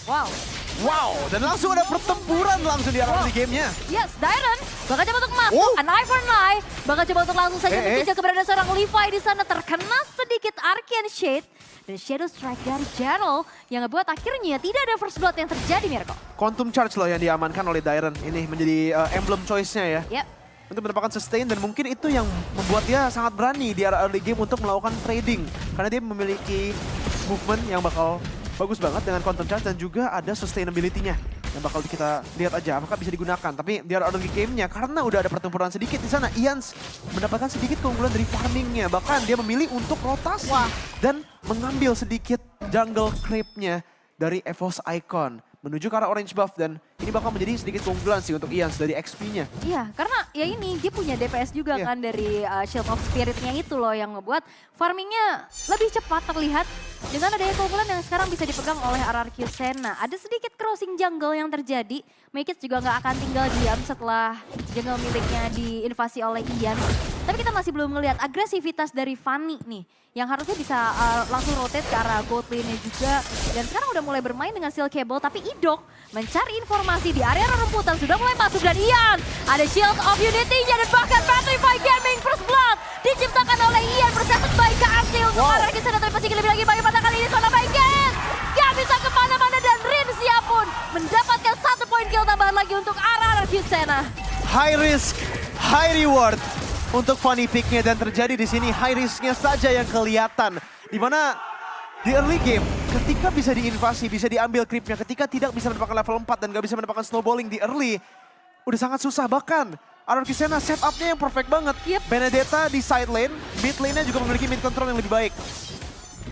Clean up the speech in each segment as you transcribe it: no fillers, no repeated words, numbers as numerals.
Wow. Wow, dan langsung ada pertempuran langsung di arah gamenya. Yes, Dairon bakal coba untuk masuk, an eye for an eye. Bakal coba untuk langsung saja mengejar keberadaan seorang Levi di sana. Terkena sedikit Arcane Shade. Dan Shadow Strike dari Gerald yang ngebuat akhirnya tidak ada first blood yang terjadi, Mirko. Quantum Charge loh yang diamankan oleh Dairon. Ini menjadi emblem choice-nya ya. Yep. Untuk mendapatkan sustain dan mungkin itu yang membuat dia sangat berani di arah early game untuk melakukan trading. Karena dia memiliki movement yang bakal bagus banget dengan Quantum Charge dan juga ada sustainability-nya yang bakal kita lihat aja apakah bisa digunakan. Tapi di early game-nya karena udah ada pertempuran sedikit di sana, Ians mendapatkan sedikit keunggulan dari farming-nya. Bahkan dia memilih untuk rotasi dan mengambil sedikit jungle creep-nya dari EVOS Icon menuju ke arah orange buff dan ini bakal menjadi sedikit keunggulan sih untuk Ians dari XP-nya. Iya, karena ya ini dia punya DPS juga kan dari Shield of Spirit-nya itu loh yang ngebuat farmingnya lebih cepat terlihat dengan adanya keunggulan yang sekarang bisa dipegang oleh RRQ Senna. Ada sedikit crossing jungle yang terjadi, Maykits juga nggak akan tinggal diam setelah jungle miliknya diinvasi oleh Ian. Tapi kita masih belum melihat agresivitas dari Fanny nih yang harusnya bisa langsung rotate ke arah gold lane-nya juga. Dan sekarang udah mulai bermain dengan Seal Cable, tapi Idok mencari informasi di area rumputan sudah mulai masuk dan Ian ada Shield of Unity-nya dan bahkan Petrify Gaming First Blood diciptakan oleh Ian bersetut baik ke Arcee untuk RRQ Senna. Tapi pasti lebih lagi bagaimana kali ini seorang Maykits gak bisa kemana-mana dan Rinzia pun mendapatkan 1 poin kill tambahan lagi untuk RRQ Senna. High risk, high reward untuk Fanny pick-nya dan terjadi di sini high risk-nya saja yang kelihatan. Dimana di early game ketika bisa diinvasi, bisa diambil creep-nya, ketika tidak bisa mendapatkan level 4 dan gak bisa mendapatkan snowballing di early, udah sangat susah. Bahkan RRQ Senna setup-nya yang perfect banget. Benedetta di side lane, mid lane-nya juga memiliki mid control yang lebih baik.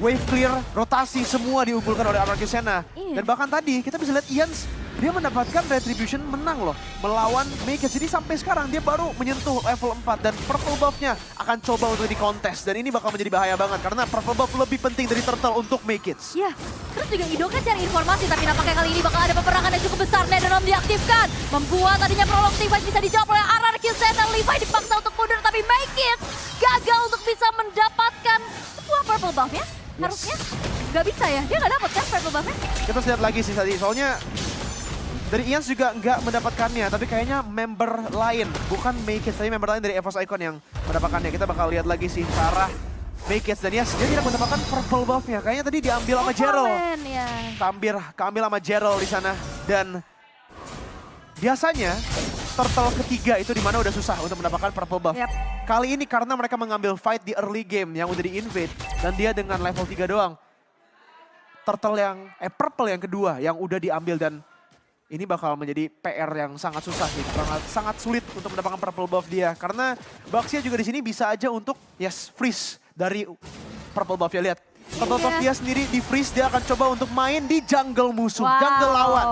Wave clear, rotasi semua diunggulkan oleh RRQ Senna. Dan bahkan tadi kita bisa lihat Ians, dia mendapatkan retribution menang loh melawan Maykits. Jadi sampai sekarang dia baru menyentuh level 4 dan purple buff-nya akan coba untuk dikontes. Dan ini bakal menjadi bahaya banget karena purple buff lebih penting dari turtle untuk Maykits. Iya, terus juga Ido kan cari informasi tapi nampaknya kali ini bakal ada peperangan yang cukup besar. Netherrealm diaktifkan, membuat tadinya prolong Levi bisa dijawab oleh RRQ Senna. Levi dipaksa untuk mundur tapi Maykits gagal untuk bisa mendapatkan sebuah purple buff-nya. Harusnya nggak bisa ya, dia nggak dapat kan purple buff-nya. Kita lihat lagi sih tadi, soalnya dari Ians juga nggak mendapatkannya, tapi kayaknya member lain, bukan Maykits, tapi member lain dari EVOS Icon yang mendapatkannya. Kita bakal lihat lagi sih ke arah Maykits dan Ians, dia tidak mendapatkan purple buff-nya. Kayaknya tadi diambil sama Gerald. Keambil sama Gerald di sana. Dan biasanya turtle ketiga itu dimana udah susah untuk mendapatkan purple buff. Kali ini karena mereka mengambil fight di early game yang udah di-invade dan dia dengan level 3 doang. Purple yang kedua yang udah diambil dan ini bakal menjadi PR yang sangat susah sih, sangat sulit untuk mendapatkan purple buff dia. Karena Baxia juga di sini bisa aja untuk freeze dari purple buff ya, lihat. Purple buff dia sendiri di freeze, dia akan coba untuk main di jungle musuh, jungle lawan.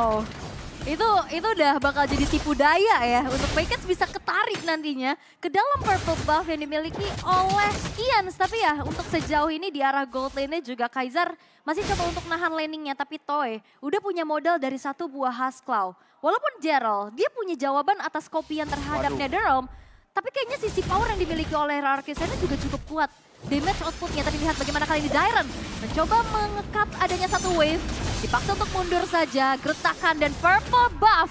Itu udah bakal jadi tipu daya ya untuk Maykits bisa ketarik nantinya ke dalam purple buff yang dimiliki oleh Ians. Tapi ya untuk sejauh ini di arah gold lane-nya juga Kaiser masih coba untuk nahan laning-nya. Tapi Toy udah punya modal dari satu buah Huskclaw. Walaupun Gerald dia punya jawaban atas kopian terhadap Netherrealm. Tapi kayaknya sisi power yang dimiliki oleh RRQ Senna juga cukup kuat. Damage outputnya, tapi lihat bagaimana kali ini Dairon mencoba mengekat adanya satu wave. Dipaksa untuk mundur saja, gertakan dan purple buff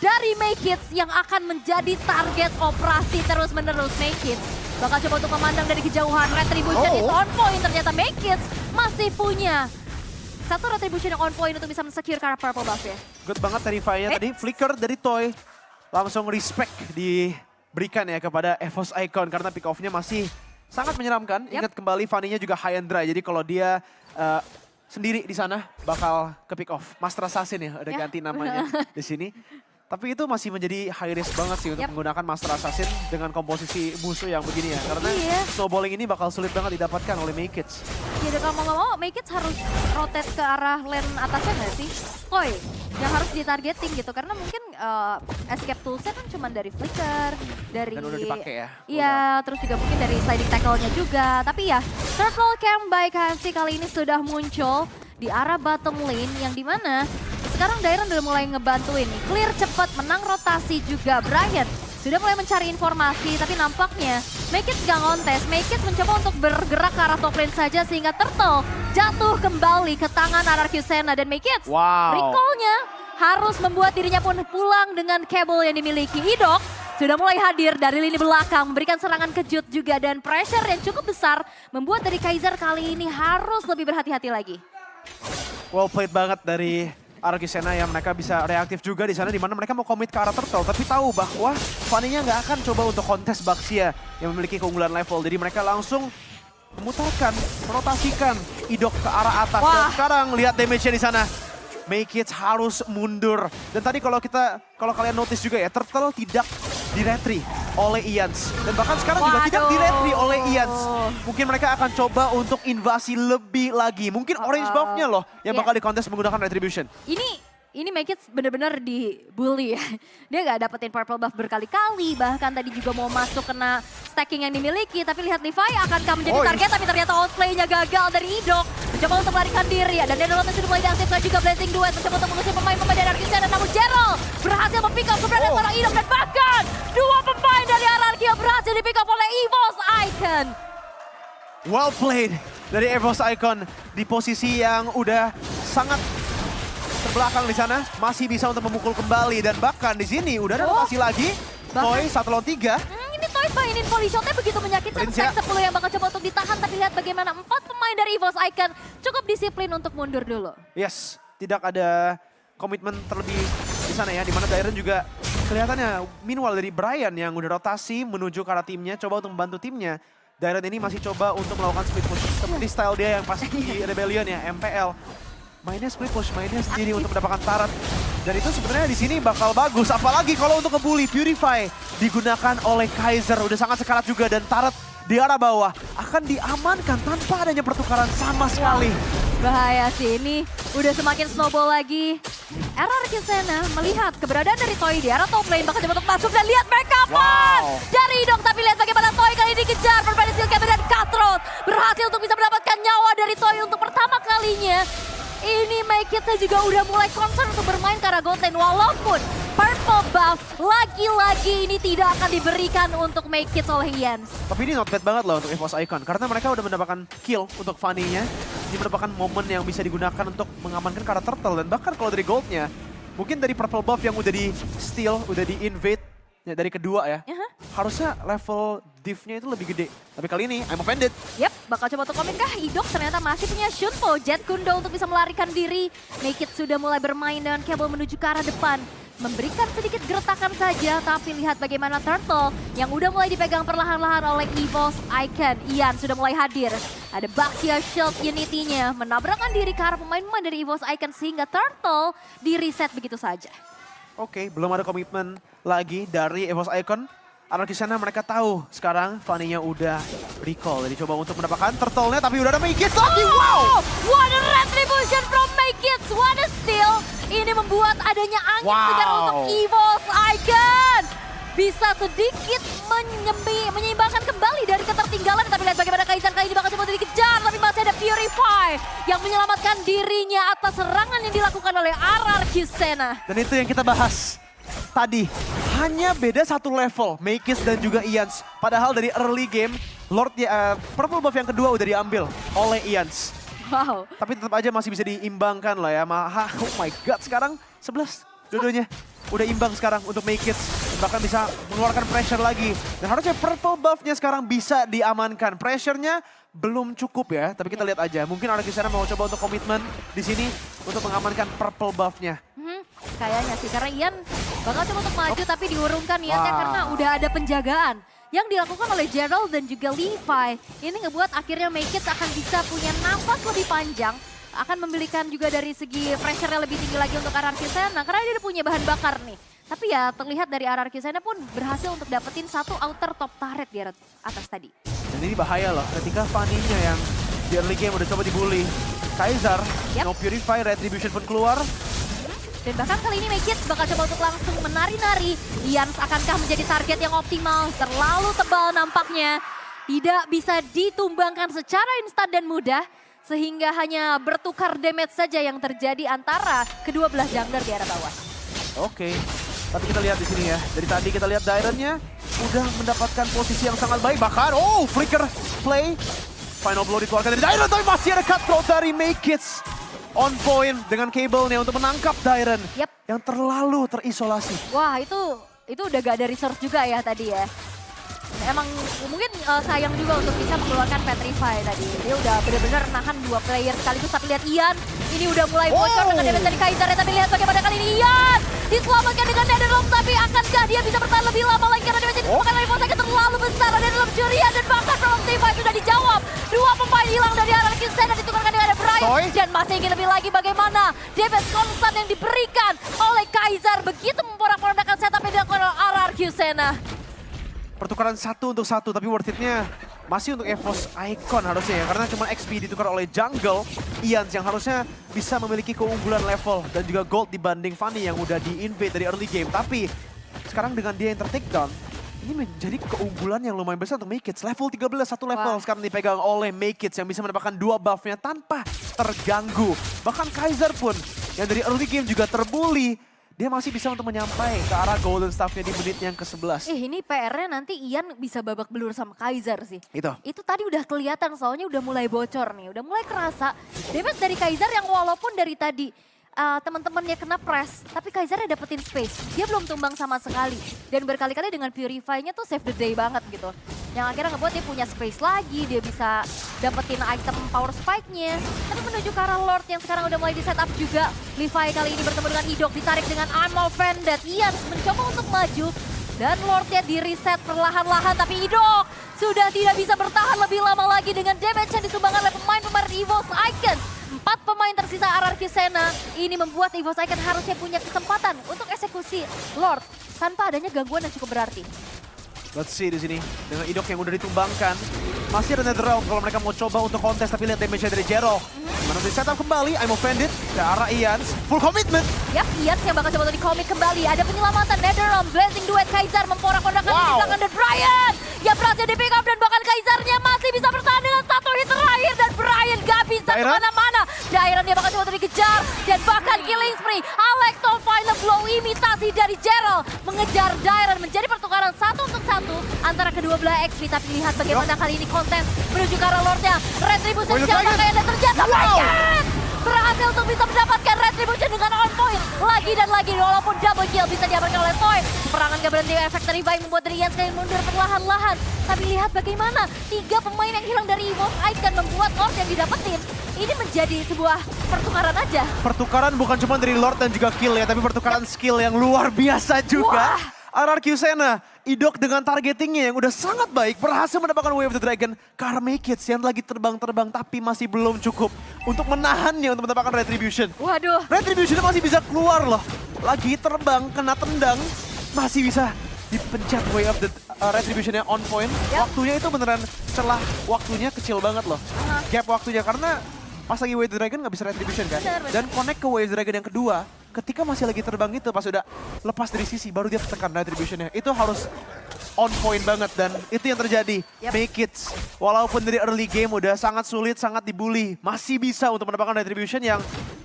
dari Maykits yang akan menjadi target operasi terus-menerus. Maykits bakal coba untuk memandang dari kejauhan, retribution itu on point. Ternyata Maykits masih punya satu retribution yang on point untuk bisa men-secure karena purple buff ya. Good banget Terrify-nya tadi, flicker dari Toy. Langsung respect diberikan ya kepada EVOS Icon karena pick off-nya masih sangat menyeramkan. Ingat kembali Fanny-nya juga high and dry. Jadi kalau dia sendiri di sana bakal ke pick off. Master Assassin ya udah ganti namanya di sini. Tapi itu masih menjadi high risk banget sih untuk menggunakan Master Assassin dengan komposisi musuh yang begini ya. Karena snowballing ini bakal sulit banget didapatkan oleh Maykits. Iya, kalau mau nggak mau Maykits harus rotate ke arah lane atasnya nggak sih? Koi yang harus ditargeting gitu. Karena mungkin escape toolsnya kan cuma dari flicker, dari... Dan udah dipakai ya? Iya, terus juga mungkin dari sliding tackle-nya juga. Tapi ya, Turtle Camp by KFC kali ini sudah muncul di arah bottom lane yang dimana sekarang Dairon udah mulai ngebantuin nih. Clear cepat, menang rotasi juga. Brian sudah mulai mencari informasi, tapi nampaknya Make It gak ngontes. Make It mencoba untuk bergerak ke arah top lane saja sehingga Turtle jatuh kembali ke tangan RRQ Senna. Dan Make It recall-nya harus membuat dirinya pun pulang dengan cable yang dimiliki. Idok sudah mulai hadir dari lini belakang, memberikan serangan kejut juga dan pressure yang cukup besar membuat dari Kaiser kali ini harus lebih berhati-hati lagi. Well played banget dari RRQ Senna yang mereka bisa reaktif juga di sana di mana mereka mau commit ke arah Turtle tapi tahu bahwa Fanny-nya nggak akan coba untuk kontes Baxia yang memiliki keunggulan level. Jadi mereka langsung memutarkan, merotasikan Idok ke arah atas. Dan sekarang lihat damage-nya di sana. Make It harus mundur. Dan tadi kalau kalian notice juga ya, Turtle tidak di-retry oleh Ians. Dan bahkan sekarang juga tidak di-retry oleh Ians. Mungkin mereka akan coba untuk invasi lebih lagi. Mungkin orange buff-nya loh yang bakal dikontes menggunakan Retribution. Ini Make It bener-bener dibully ya. Dia gak dapetin purple buff berkali-kali. Bahkan tadi juga mau masuk kena stacking yang dimiliki. Tapi lihat Levi akankah menjadi target. Tapi ternyata outplay-nya gagal dari Idok. Mencoba untuk melarikan diri ya. Dan Nedolota sudah mulai diaktif. Juga Blazing Duet mencoba untuk mengusir pemain-pemain dari RRQ Senna. Namun Gerald berhasil mempick up keberadaan seorang Idok. Dan bahkan dua pemain dari RRQ yang berhasil di-pick up oleh EVOS Icon. Well played dari EVOS Icon di posisi yang udah sangat terbelakang di sana, masih bisa untuk memukul kembali dan bahkan di sini udah ada rotasi lagi. Toy 1 lawan 3. Ini Toy mainin volley shotnya begitu menyakitkan. Stack 10 yang bakal coba untuk ditahan, tapi lihat bagaimana 4 pemain dari EVOS Icon cukup disiplin untuk mundur dulu. Yes, tidak ada komitmen terlebih di sana ya, dimana Dairen juga kelihatannya meanwhile dari Brian yang udah rotasi menuju ke arah timnya, coba untuk membantu timnya. Dairen ini masih coba untuk melakukan split push seperti style dia yang pas di Rebellion ya, MPL. Mainnya split push, mainnya sendiri untuk mendapatkan turret. Dan itu sebenarnya di sini bakal bagus. Apalagi kalau untuk ngebully Purify digunakan oleh Kaiser. Udah sangat sekarat juga dan turret di arah bawah akan diamankan tanpa adanya pertukaran sama sekali. Bahaya sih, ini udah semakin snowball lagi. RRQ Senna melihat keberadaan dari Toy di arah top lane. Bakal coba untuk masuk dan lihat backup dari Idok. Tapi lihat bagaimana Toy kali ini dikejar. Bermain skill Kevin dan Cutthroat berhasil untuk bisa mendapatkan nyawa dari Toy untuk pertama kalinya. Ini Make It juga udah mulai concern untuk bermain ke arah gold lane. Walaupun purple buff lagi-lagi ini tidak akan diberikan untuk Make It oleh Ians. Tapi ini not bad banget loh untuk EVOS Icon. Karena mereka udah mendapatkan kill untuk Fanny-nya. Ini merupakan momen yang bisa digunakan untuk mengamankan ke arah Turtle. Dan bahkan kalau dari goldnya, mungkin dari purple buff yang udah di steal, udah di invade. Ya, dari kedua ya, harusnya level div-nya itu lebih gede. Tapi kali ini, I'm offended. Yap, bakal coba untuk komen kah? Idok ternyata masih punya Shunpo, Jet Kundo untuk bisa melarikan diri. Make It sudah mulai bermain dengan cable menuju ke arah depan. Memberikan sedikit gertakan saja, tapi lihat bagaimana Turtle yang udah mulai dipegang perlahan-lahan oleh EVOS Icon. Ian sudah mulai hadir. Ada Baxia Shield Unity-nya menabrakkan diri ke arah pemain-pemain dari EVOS Icon sehingga Turtle di-reset begitu saja. Oke, belum ada komitmen lagi dari EVOS Icon. RRQ Senna mereka tahu sekarang Fanny-nya udah recall. Jadi coba untuk mendapatkan Turtle-nya tapi udah ada Make It lagi. Wow! What a retribution from Make It. What a steal. Ini membuat adanya angin segar untuk EVOS Icon. Bisa sedikit menyeimbangkan kembali dari ketertinggalan. Tapi lihat bagaimana Kaiser kali ini bakal coba dikejar. Tapi masih ada Purify yang menyelamatkan dirinya atas serangan yang dilakukan oleh RRQ Senna. Dan itu yang kita bahas tadi. Hanya beda satu level, Make It dan juga Ians. Padahal dari early game, purple buff yang kedua udah diambil oleh Ians. Wow. Tapi tetap aja masih bisa diimbangkan lah ya. Oh my god, sekarang 11 dua-duanya. Udah imbang sekarang untuk Make It. Bahkan bisa mengeluarkan pressure lagi. Dan harusnya purple buff-nya sekarang bisa diamankan. Pressure-nya belum cukup ya. Tapi kita lihat aja. Mungkin RRQ Senna mau coba untuk komitmen di sini untuk mengamankan purple buff-nya. Kayaknya sih. Karena Ian bakal coba untuk maju tapi diurungkan Iannya karena udah ada penjagaan yang dilakukan oleh Gerald dan juga Levi. Ini ngebuat akhirnya Make It akan bisa punya nafas lebih panjang. Akan memberikan juga dari segi pressure-nya lebih tinggi lagi untuk RRQ Senna. Karena dia punya bahan bakar nih. Tapi ya terlihat dari RRQ Senna pun berhasil untuk dapetin satu outer top turret di atas tadi. Dan ini bahaya loh ketika Fanny-nya yang di early game udah coba dibully. Kaiser, no Purify, Retribution pun keluar. Dan bahkan kali ini Make It bakal coba untuk langsung menari-nari. Ians akankah menjadi target yang optimal? Terlalu tebal nampaknya. Tidak bisa ditumbangkan secara instan dan mudah. Sehingga hanya bertukar damage saja yang terjadi antara kedua belah jungler di arah bawah. Oke. Tapi kita lihat di sini ya, dari tadi kita lihat Dairon-nya udah mendapatkan posisi yang sangat baik. Bahkan, flicker play. Final blow dikeluarkan dari Dairon, tapi masih ada cutthroat dari Makeits. On point dengan cable-nya untuk menangkap Dairon yang terlalu terisolasi. Wah, itu udah gak ada resource juga ya tadi ya. Emang mungkin sayang juga untuk bisa mengeluarkan Petrify tadi. Dia udah benar-benar nahan 2 player sekaligus. Tapi lihat Ian, ini udah mulai bocor dengan damage dari Kaiser ya. Tapi lihat bagaimana kali ini Ian diselamatkan dengan Netherrealm. Tapi akankah dia bisa bertahan lebih lama lagi karena damage disebabkan oleh Mosaic terlalu besar. Netherrealm curian dan bahkan Petrify sudah dijawab. 2 pemain hilang dari arah Qsen dan ditukarkan dengan ada Brian. Dan masih ingin lebih lagi bagaimana damage konstan yang diberikan oleh Kaiser. Begitu memporak-porandakan setup yang dilakukan oleh arah Qsen. Pertukaran 1 untuk 1, tapi worth it-nya masih untuk EVOS Icon harusnya ya. Karena cuma XP ditukar oleh Jungle, Ian yang harusnya bisa memiliki keunggulan level dan juga gold dibanding Fanny yang udah di-invade dari early game. Tapi sekarang dengan dia yang ter-take down, ini menjadi keunggulan yang lumayan besar untuk Makeits. Level 13, 1 level sekarang dipegang oleh Makeits yang bisa mendapatkan 2 buff-nya tanpa terganggu. Bahkan Kaiser pun yang dari early game juga terbully. Dia masih bisa untuk menyampai ke arah golden staff-nya di menit yang ke-11. Ini PR-nya nanti Ian bisa babak belur sama Kaiser sih. Itu tadi udah kelihatan soalnya udah mulai bocor nih. Udah mulai kerasa damage dari Kaiser yang walaupun dari tadi teman-temannya kena press. Tapi Kaisernya dapetin space. Dia belum tumbang sama sekali. Dan berkali-kali dengan Purify-nya tuh save the day banget gitu. Yang akhirnya ngebuat dia punya space lagi. Dia bisa dapetin item power spike-nya. Tapi menuju ke arah Lord yang sekarang udah mulai di setup juga. Levi kali ini bertemu dengan Idok. Ditarik dengan I'm Offended. Ian mencoba untuk maju. Dan Lord-nya di-reset perlahan-lahan. Tapi Idok sudah tidak bisa bertahan lebih lama lagi dengan damage yang disumbangkan oleh pemain-pemain EVOS Icon. 4 pemain tersisa RRQ Sena. Ini membuat EVOS Icon harusnya punya kesempatan untuk eksekusi Lord tanpa adanya gangguan yang cukup berarti. Let's see di sini dengan Idok yang udah ditumbangkan. Masih ada Netherrealm kalau mereka mau coba untuk kontes, tapi lihat damage dari Jero. Mana di setup kembali, I'm Offended ke arah Ians. Full commitment. Yap, Ians yang bakal coba untuk di-commit kembali. Ada penyelamatan Netherrealm, Blazing Duet Kaiser memporak-porandakan di belakang dan Brian. Ya berhasil di pick up dan bahkan Kaisernya masih bisa bertahan dengan 1 hit terakhir. Dan Brian gak bisa kemana-mana. Dairon dia bakal coba untuk dikejar. Dan bahkan killing spree. Alexo final blow imitasi dari Gerald. Mengejar Dairon menjadi pertukaran 1 untuk 1 antara kedua belah XP. Tapi lihat bagaimana kali ini konten menuju ke arah Lordnya. Retribution jalan kayaknya terjadi. Brian berhasil untuk bisa mendapatkan Retribution dengan on point. Lagi dan lagi walaupun double kill bisa diamankan oleh Toy. Perangan gak berhenti, efek dari Revive membuat dari Ian sekali mundur perlahan-lahan. Tapi lihat bagaimana 3 pemain yang hilang dari EVOS Icon membuat Lord yang didapetin. Ini menjadi sebuah pertukaran aja. Pertukaran bukan cuma dari Lord dan juga kill ya, tapi pertukaran skill yang luar biasa juga. RRQ Sena, Idok dengan targetingnya yang udah sangat baik berhasil mendapatkan Way of the Dragon. Karena Makeits yang lagi terbang-terbang tapi masih belum cukup untuk menahannya untuk mendapatkan Retribution. Waduh. Retributionnya masih bisa keluar loh. Lagi terbang, kena tendang, masih bisa dipencet Way of the Retributionnya on point. Waktunya itu beneran celah waktunya kecil banget loh. Gap waktunya karena pas lagi Way of the Dragon nggak bisa Retribution kan. Dan connect ke Way of the Dragon yang kedua. Ketika masih lagi terbang itu pas udah lepas dari sisi baru dia tekan Retributionnya. Itu harus on point banget dan itu yang terjadi. Makeits walaupun dari early game udah sangat sulit, sangat dibully. Masih bisa untuk mendapatkan Retribution yang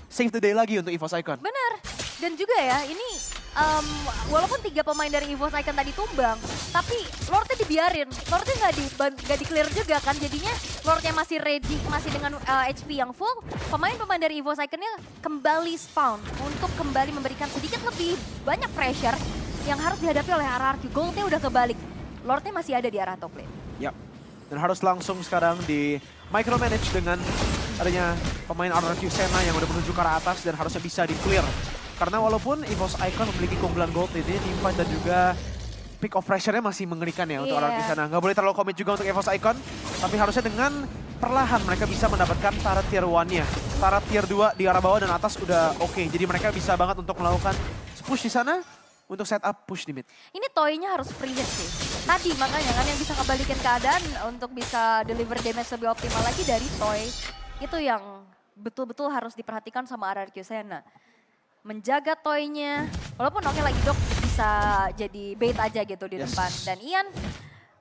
save the day lagi untuk EVOS Icon. Bener. Dan juga ya ini walaupun 3 pemain dari EVOS Icon tadi tumbang, tapi Lordnya dibiarin. Lordnya nggak di-clear juga kan, jadinya Lordnya masih ready, masih dengan HP yang full. Pemain-pemain dari EVOS Iconnya kembali spawn untuk kembali memberikan sedikit lebih banyak pressure yang harus dihadapi oleh RRQ. Goldnya udah kebalik, Lordnya masih ada di arah top lane. Yap, dan harus langsung sekarang di micromanage dengan adanya pemain RRQ Sena yang udah menuju ke arah atas dan harusnya bisa di-clear. Karena walaupun EVOS Icon memiliki keunggulan gold ini, teamfight dan juga pick of pressure-nya masih mengerikan ya untuk RRQ Sena. Nggak boleh terlalu komit juga untuk EVOS Icon, tapi harusnya dengan perlahan mereka bisa mendapatkan turret tier 1-nya. Turret tier 2 di arah bawah dan atas udah oke. Jadi mereka bisa banget untuk melakukan push di sana untuk setup push di mid. Ini Toy-nya harus free hit sih. Tadi makanya kan yang bisa ngebalikin keadaan untuk bisa deliver damage lebih optimal lagi dari Toy. Itu yang betul-betul harus diperhatikan sama RRQ Sena. Menjaga Toy-nya, walaupun oke lagi Idok bisa jadi bait aja gitu di depan. Dan Ian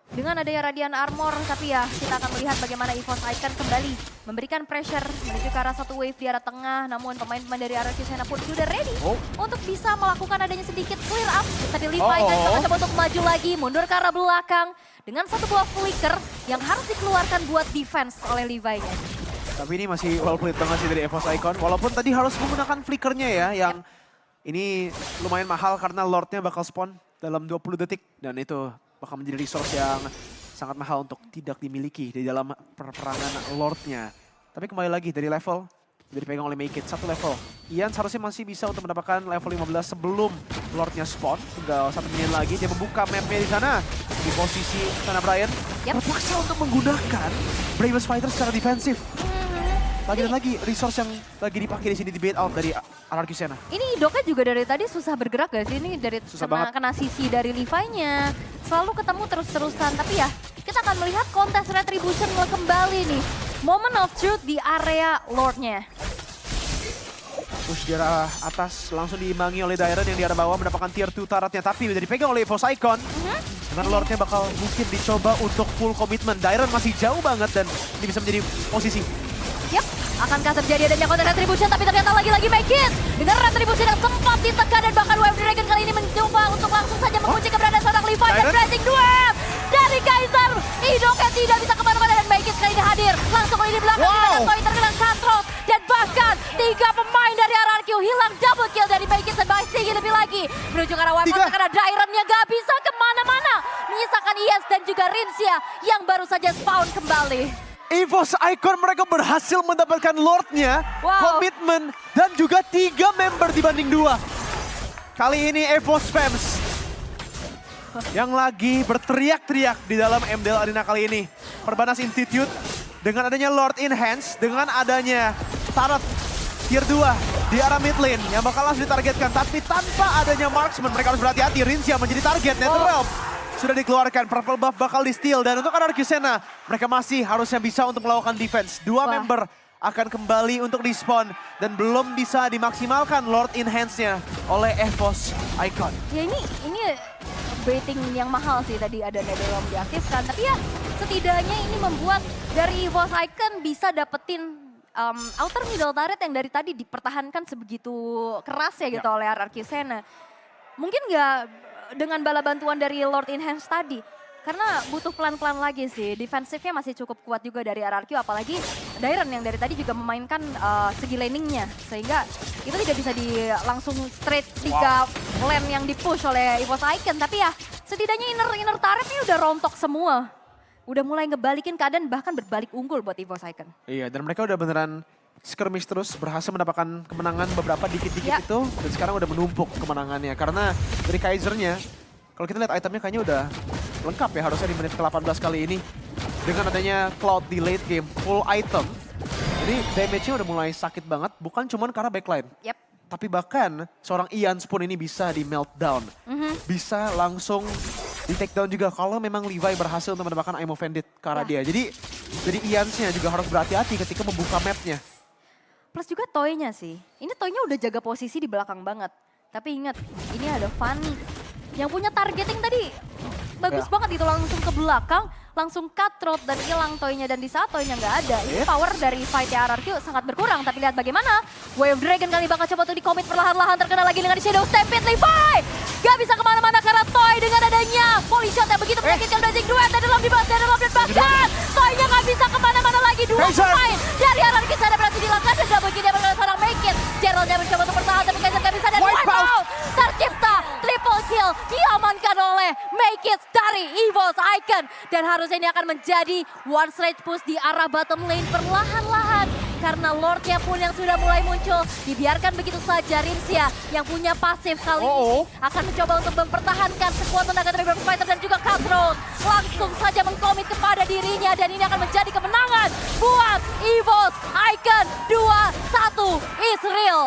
dengan adanya Radiant Armor, tapi ya kita akan melihat bagaimana EVOS Icon kembali memberikan pressure menuju ke arah satu wave di arah tengah. Namun pemain-pemain dari RRQ Senna pun sudah ready untuk bisa melakukan adanya sedikit clear up. Tadi Levi kan coba untuk maju lagi, mundur ke arah belakang dengan satu buah flicker yang harus dikeluarkan buat defense oleh Levi-nya. Tapi ini masih well played banget sih dari EVOS Icon. Walaupun tadi harus menggunakan flickernya ya, yang ini lumayan mahal karena Lordnya bakal spawn dalam 20 detik. Dan itu bakal menjadi resource yang sangat mahal untuk tidak dimiliki di dalam peperangan Lordnya. Tapi kembali lagi dari level, udah dipegang oleh Make It, satu level. Ian seharusnya masih bisa untuk mendapatkan level 15 sebelum Lordnya spawn. Tinggal 1 menit lagi, dia membuka mapnya di sana. Di posisi sana Brian, terpaksa untuk menggunakan Bravest Fighter secara defensif. Lagi resource yang lagi dipakai di sini di bait out dari RRQ Senna. Ini Doknya juga dari tadi susah bergerak gak sih? Ini dari kena sisi dari Levi-nya. Selalu ketemu terus-terusan. Tapi ya kita akan melihat kontes Retribution kembali nih. Moment of truth di area Lord-nya. Push di arah atas langsung diimbangi oleh Dairon yang di arah bawah mendapatkan tier 2 turretnya. Tapi udah dipegang oleh EVOS Icon. Dengan Lordnya bakal mungkin dicoba untuk full komitmen. Dairon masih jauh banget dan ini bisa menjadi posisi. Yap, akankah terjadi adanya konten Retribution, tapi ternyata lagi-lagi Make It. Dengan Retribution yang sempat ditekan dan bahkan Wave Dragon kali ini mencoba untuk langsung saja mengunci keberadaan seorang Levi dan Blazing Duel dari Kaiser. Idoknya tidak bisa kemana-mana dan Make It kali ini hadir. Langsung di belakang dimana Toy terkena Cutthroat. Dan bahkan 3 pemain dari RRQ hilang double kill dari Make It dan Tinggi lebih lagi. Menuju ke arah Weapon karena Dairon-nya gak bisa kemana-mana. Menyisakan Ies dan juga Rinsia yang baru saja spawn kembali. EVOS Icon mereka berhasil mendapatkan Lordnya, komitmen, dan juga 3 member dibanding 2. Kali ini EVOS fans yang lagi berteriak-teriak di dalam MDL Arena kali ini. Perbanas Institute dengan adanya Lord in Hands, dengan adanya turret tier 2 di arah mid lane yang bakal langsung ditargetkan. Tapi tanpa adanya marksman mereka harus berhati-hati. Rinsia menjadi target, NetherRealm sudah dikeluarkan, purple buff bakal di-steal. Dan untuk RRQ Senna, mereka masih harusnya bisa untuk melakukan defense. 2 member akan kembali untuk di-spawn. Dan belum bisa dimaksimalkan Lord in Hands-nya oleh EVOS Icon. Ya ini baiting yang mahal sih tadi ada NetherRealm diaktifkan. Tapi ya setidaknya ini membuat dari EVOS Icon bisa dapetin outer middle turret yang dari tadi dipertahankan sebegitu keras ya gitu oleh RRQ Senna. Mungkin nggak dengan bala bantuan dari Lord in Hands tadi. Karena butuh pelan-pelan lagi sih. Defensifnya masih cukup kuat juga dari RRQ. Apalagi Dairon yang dari tadi juga memainkan segi laningnya. Sehingga itu tidak bisa langsung straight 3 lane yang dipush oleh EVOS Icon. Tapi ya setidaknya inner turret ini udah rontok semua. Udah mulai ngebalikin keadaan bahkan berbalik unggul buat EVOS Icon. Iya, dan mereka udah beneran skirmish terus, berhasil mendapatkan kemenangan beberapa dikit-dikit itu. Dan sekarang udah menumpuk kemenangannya. Karena dari Kaisernya, kalau kita lihat itemnya kayaknya udah lengkap ya harusnya di menit ke-18 kali ini. Dengan adanya Cloud di late game, full item. Jadi damage-nya udah mulai sakit banget, bukan cuma karena backline. Tapi bahkan seorang Ian pun ini bisa di meltdown. Bisa langsung di take down juga kalau memang Levi berhasil untuk mendapatkan Imo Vendit ke arah dia. Jadi dari Ian-nya juga harus berhati-hati ketika membuka mapnya. Plus juga Toy-nya sih. Ini Toy-nya udah jaga posisi di belakang banget. Tapi ingat, ini ada Fanny. Yang punya targeting tadi bagus banget gitu. Langsung ke belakang, langsung cutthroat dan hilang Toy-nya. Dan di saat Toy-nya nggak ada, ini power dari fight RRQ sangat berkurang. Tapi lihat bagaimana Wave Dragon kali bakal coba untuk di-commit perlahan-lahan. Terkena lagi dengan Shadow Stampede. Levi gak bisa kemana-mana karena Toy dengan adanya volley shot yang begitu menyakitkan Blazing Duet. Dan dalam dibahas, dan bahkan Toy-nya gak bisa kemana-mana lagi. 2 pemain dari RRQ Senna berhasil dilakukan dan double kill dia berkata seorang Make It. Gerald-nya mencoba untuk bertahan tapi Kaiser gak bisa dan wipe out. Tercipta triple kill diamankan oleh Make It dari EVOS Icon. Dan harusnya ini akan menjadi one straight push di arah bottom lane perlahan-lahan. Karena Lordnya pun yang sudah mulai muncul, dibiarkan begitu saja. Rinsia yang punya pasif kali ini akan mencoba untuk mempertahankan sekuat tenaga dari Bravest Fighter dan juga Cutthroat. Langsung saja mengkomit kepada dirinya dan ini akan menjadi kemenangan buat EVOS Icon 2-1 Israel.